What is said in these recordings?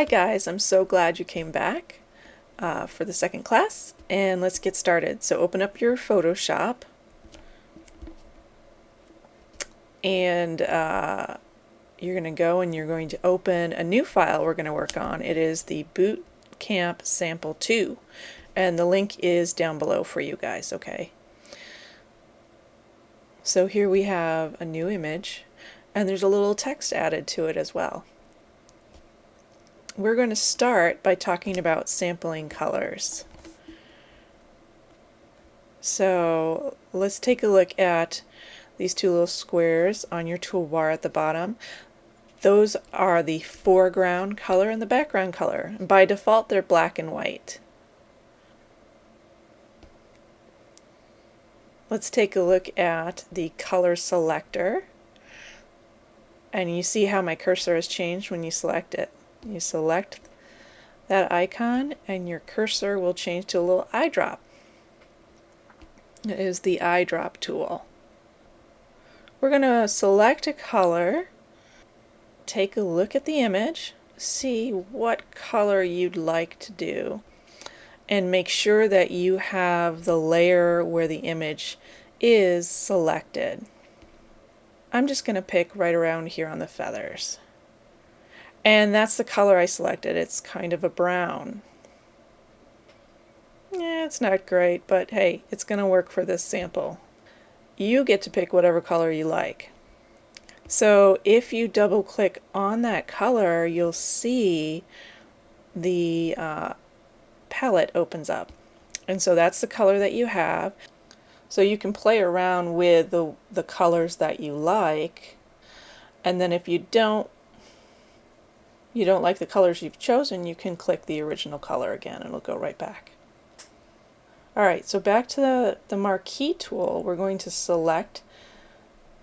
Hi guys, I'm so glad you came back for the second class, and let's get started. So open up your Photoshop, and you're going to go and you're going to open a new file we're going to work on. It is the Boot Camp Sample 2, and the link is down below for you guys, okay? So here we have a new image, and there's a little text added to it as well. We're going to start by talking about sampling colors. So let's take a look at these two little squares on your toolbar at the bottom. Those are the foreground color and the background color. By default, they're black and white. Let's take a look at the color selector. And you see how my cursor has changed when you select it. You select that icon and your cursor will change to a little eyedrop. It is the eyedrop tool. We're going to select a color, take a look at the image, see what color you'd like to do, and make sure that you have the layer where the image is selected. I'm just going to pick right around here on the feathers. And that's the color I selected. It's kind of a brown. Yeah, it's not great, but hey, it's going to work for this sample. You get to pick whatever color you like. So if you double click on that color, you'll see the palette opens up. And so that's the color that you have. So you can play around with the colors that you like. And then if you don't like the colors you've chosen, you can click the original color again and it'll go right back. Alright, so back to the Marquee tool, we're going to select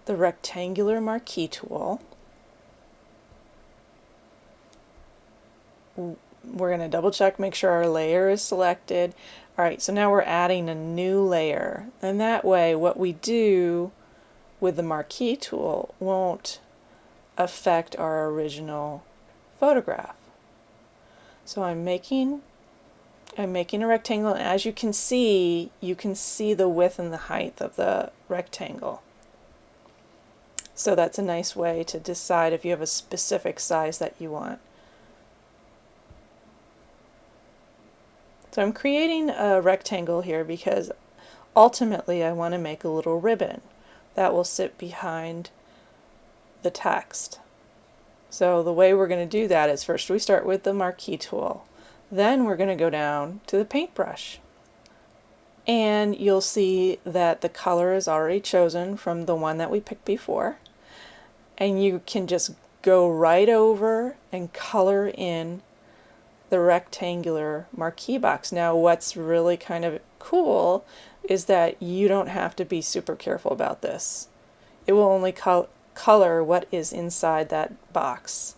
the rectangular Marquee tool. We're going to double check, make sure our layer is selected. Alright, so now we're adding a new layer, and that way what we do with the Marquee tool won't affect our original photograph. So I'm making a rectangle, and as you can see the width and the height of the rectangle. So that's a nice way to decide if you have a specific size that you want. So I'm creating a rectangle here because ultimately I want to make a little ribbon that will sit behind the text. So the way we're going to do that is first we start with the Marquee tool. Then we're going to go down to the paintbrush. And you'll see that the color is already chosen from the one that we picked before. And you can just go right over and color in the rectangular Marquee box. Now what's really kind of cool is that you don't have to be super careful about this. It will only color what is inside that box.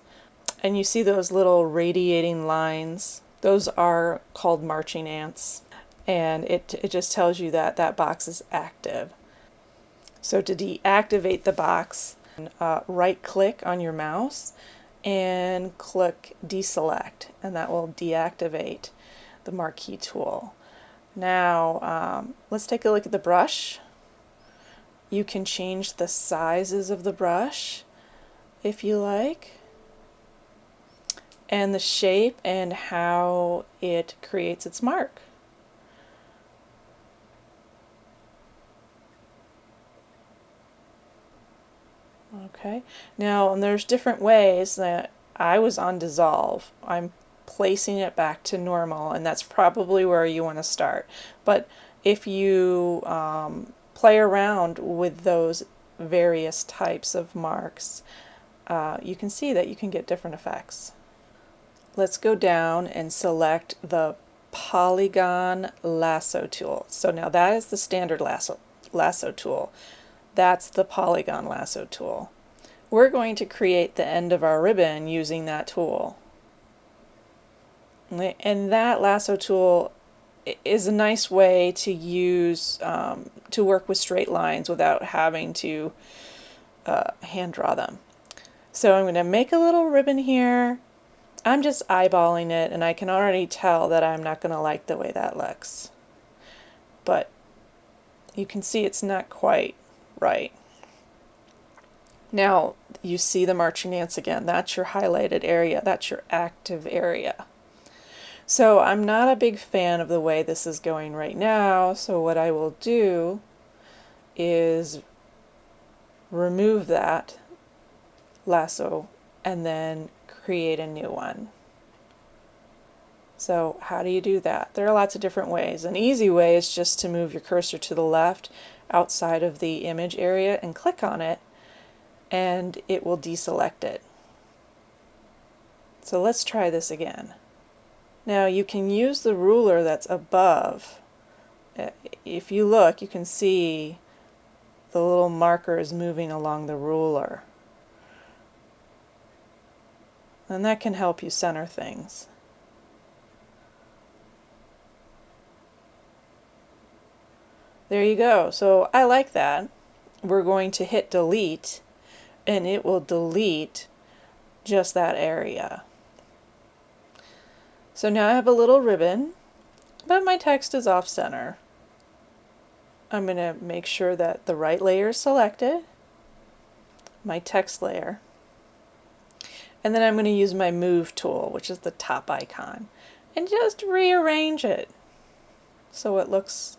And you see those little radiating lines? Those are called marching ants. And it just tells you that that box is active. So to deactivate the box, right click on your mouse and click deselect, and that will deactivate the Marquee tool. Now let's take a look at the brush. You can change the sizes of the brush if you like, and the shape and how it creates its mark. Okay, now there's different ways that I was on dissolve. I'm placing it back to normal, and that's probably where you want to start. But if you play around with those various types of marks, you can see that you can get different effects. Let's go down and select the Polygon lasso tool. So now that is the standard lasso tool. That's the Polygon lasso tool. We're going to create the end of our ribbon using that tool. And that lasso tool is a nice way to use to work with straight lines without having to hand draw them. So I'm going to make a little ribbon here. I'm just eyeballing it, and I can already tell that I'm not going to like the way that looks. But you can see it's not quite right. Now you see the marching ants again. That's your highlighted area. That's your active area. So I'm not a big fan of the way this is going right now. So what I will do is remove that lasso and then create a new one. So how do you do that? There are lots of different ways. An easy way is just to move your cursor to the left outside of the image area and click on it, and it will deselect it. So let's try this again. Now you can use the ruler that's above. If you look, you can see the little marker is moving along the ruler. And that can help you center things. There you go. So I like that. We're going to hit delete, and it will delete just that area. So now I have a little ribbon, but my text is off center. I'm going to make sure that the right layer is selected, my text layer, and then I'm going to use my move tool, which is the top icon, and just rearrange it so it looks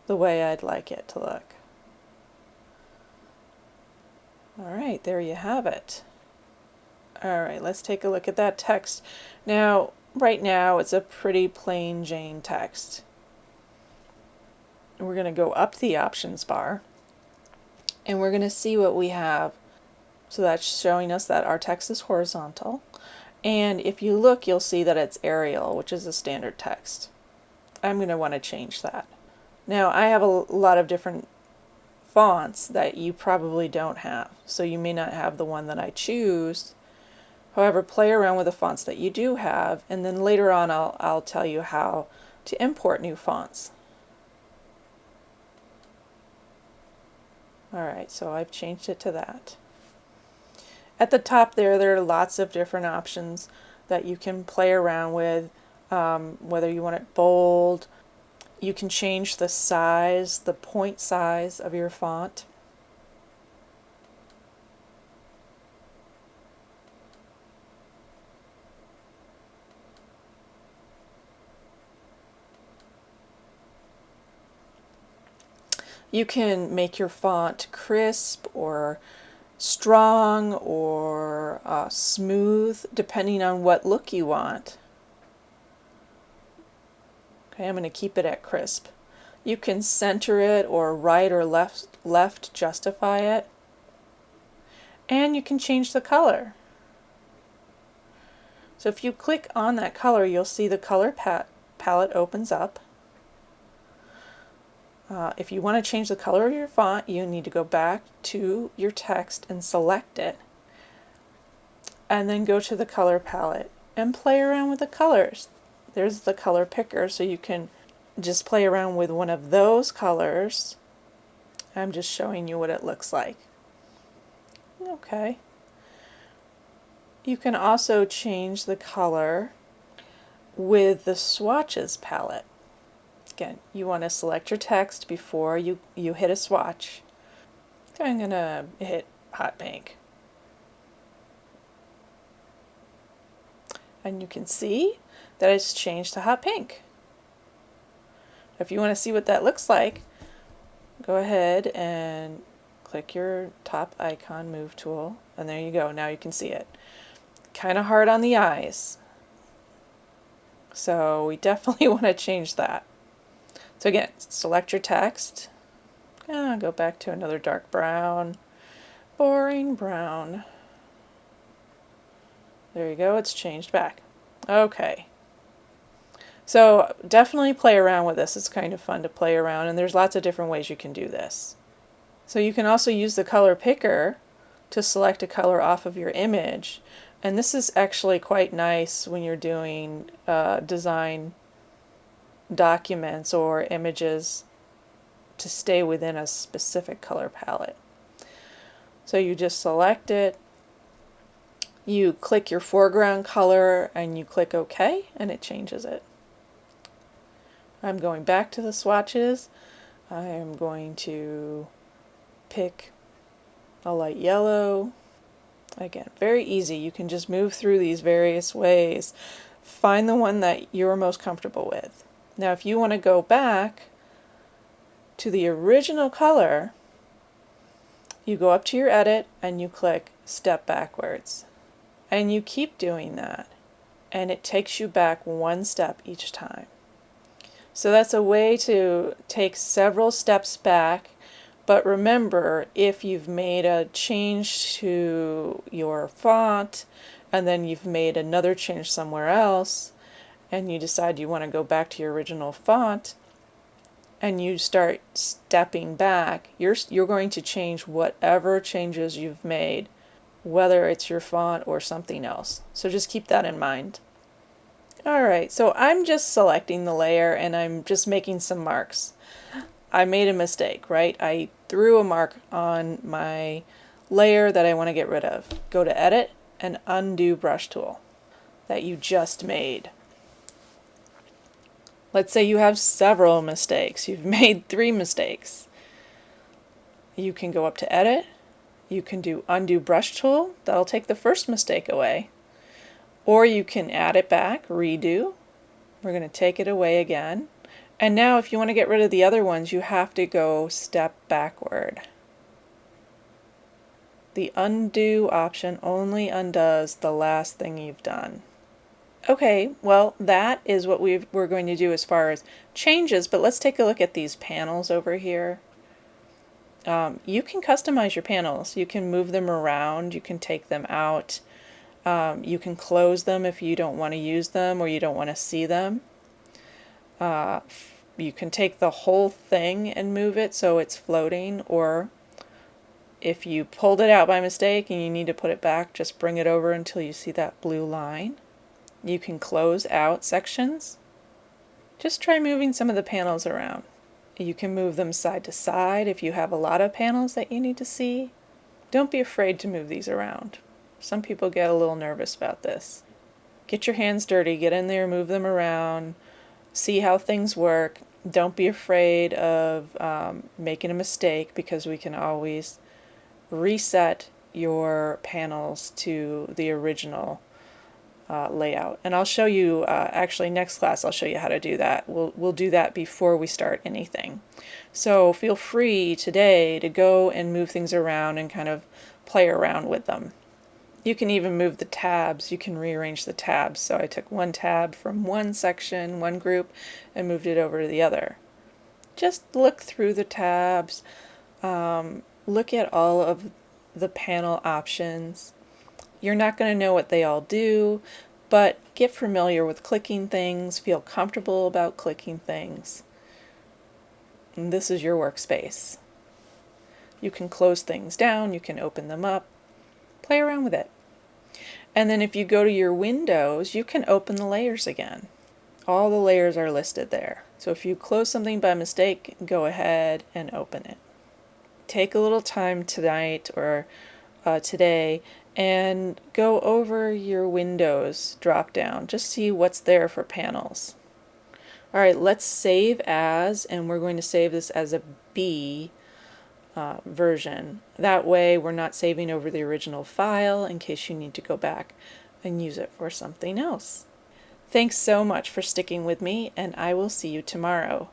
the way I'd like it to look. Alright, there you have it. Alright, let's take a look at that text. Now, right now it's a pretty plain Jane text. We're going to go up the options bar, and we're going to see what we have. So that's showing us that our text is horizontal, and if you look, you'll see that it's Arial, which is a standard text. I'm going to want to change that. Now I have a lot of different fonts that you probably don't have, so you may not have the one that I choose. However, play around with the fonts that you do have, and then later on I'll tell you how to import new fonts. Alright, so I've changed it to that. At the top there are lots of different options that you can play around with, whether you want it bold. You can change the size, the point size of your font. You can make your font crisp or strong or smooth, depending on what look you want. Okay, I'm going to keep it at crisp. You can center it or right or left justify it. And you can change the color. So if you click on that color, you'll see the color palette opens up. If you want to change the color of your font, you need to go back to your text and select it, and then go to the color palette and play around with the colors. There's the color picker, so you can just play around with one of those colors. I'm just showing you what it looks like. Okay. You can also change the color with the swatches palette. Again, you want to select your text before you hit a swatch. So I'm going to hit hot pink. And you can see that it's changed to hot pink. If you want to see what that looks like, go ahead and click your top icon, move tool, and there you go. Now you can see it. Kind of hard on the eyes. So we definitely want to change that. So again, select your text. Go back to another dark brown, boring brown. There you go, it's changed back. Okay. So definitely play around with this. It's kind of fun to play around, and there's lots of different ways you can do this. So you can also use the color picker to select a color off of your image. And this is actually quite nice when you're doing design documents or images to stay within a specific color palette. So you just select it, You click your foreground color and you click OK and it changes it. I'm going back to the swatches. I am going to pick a light yellow. Again, very easy. You can just move through these various ways. Find the one that you're most comfortable with. Now, if you want to go back to the original color, you go up to your edit and you click step backwards. And you keep doing that. And it takes you back one step each time. So that's a way to take several steps back. But remember, if you've made a change to your font and then you've made another change somewhere else and you decide you want to go back to your original font and you start stepping back, you're going to change whatever changes you've made, whether it's your font or something else. So just keep that in mind. Alright, so I'm just selecting the layer and I'm just making some marks. I made a mistake, right? I threw a mark on my layer that I want to get rid of. Go to Edit and Undo Brush Tool that you just made. Let's say you have several mistakes. You've made 3 mistakes. You can go up to Edit. You can do Undo Brush Tool. That'll take the first mistake away. Or you can add it back, redo. We're going to take it away again. And now if you want to get rid of the other ones, you have to go step backward. The undo option only undoes the last thing you've done. Okay, well that is what we're going to do as far as changes, but let's take a look at these panels over here. You can customize your panels. You can move them around, you can take them out. You can close them if you don't want to use them or you don't want to see them. You can take the whole thing and move it so it's floating, or if you pulled it out by mistake and you need to put it back, just bring it over until you see that blue line. You can close out sections. Just try moving some of the panels around. You can move them side to side if you have a lot of panels that you need to see. Don't be afraid to move these around. Some people get a little nervous about this. Get your hands dirty, get in there, move them around, see how things work. Don't be afraid of making a mistake, because we can always reset your panels to the original layout. And I'll show you, actually next class I'll show you how to do that. We'll do that before we start anything. So feel free today to go and move things around and kind of play around with them. You can even move the tabs. You can rearrange the tabs. So I took one tab from one section, one group, and moved it over to the other. Just look through the tabs. Look at all of the panel options. You're not going to know what they all do, but get familiar with clicking things. Feel comfortable about clicking things. And this is your workspace. You can close things down. You can open them up. Play around with it. And then if you go to your windows, you can open the layers again. All the layers are listed there. So if you close something by mistake, go ahead and open it. Take a little time tonight or today and go over your windows drop down. Just see what's there for panels. Alright, let's save as, and we're going to save this as a B version. That way we're not saving over the original file in case you need to go back and use it for something else. Thanks so much for sticking with me, and I will see you tomorrow.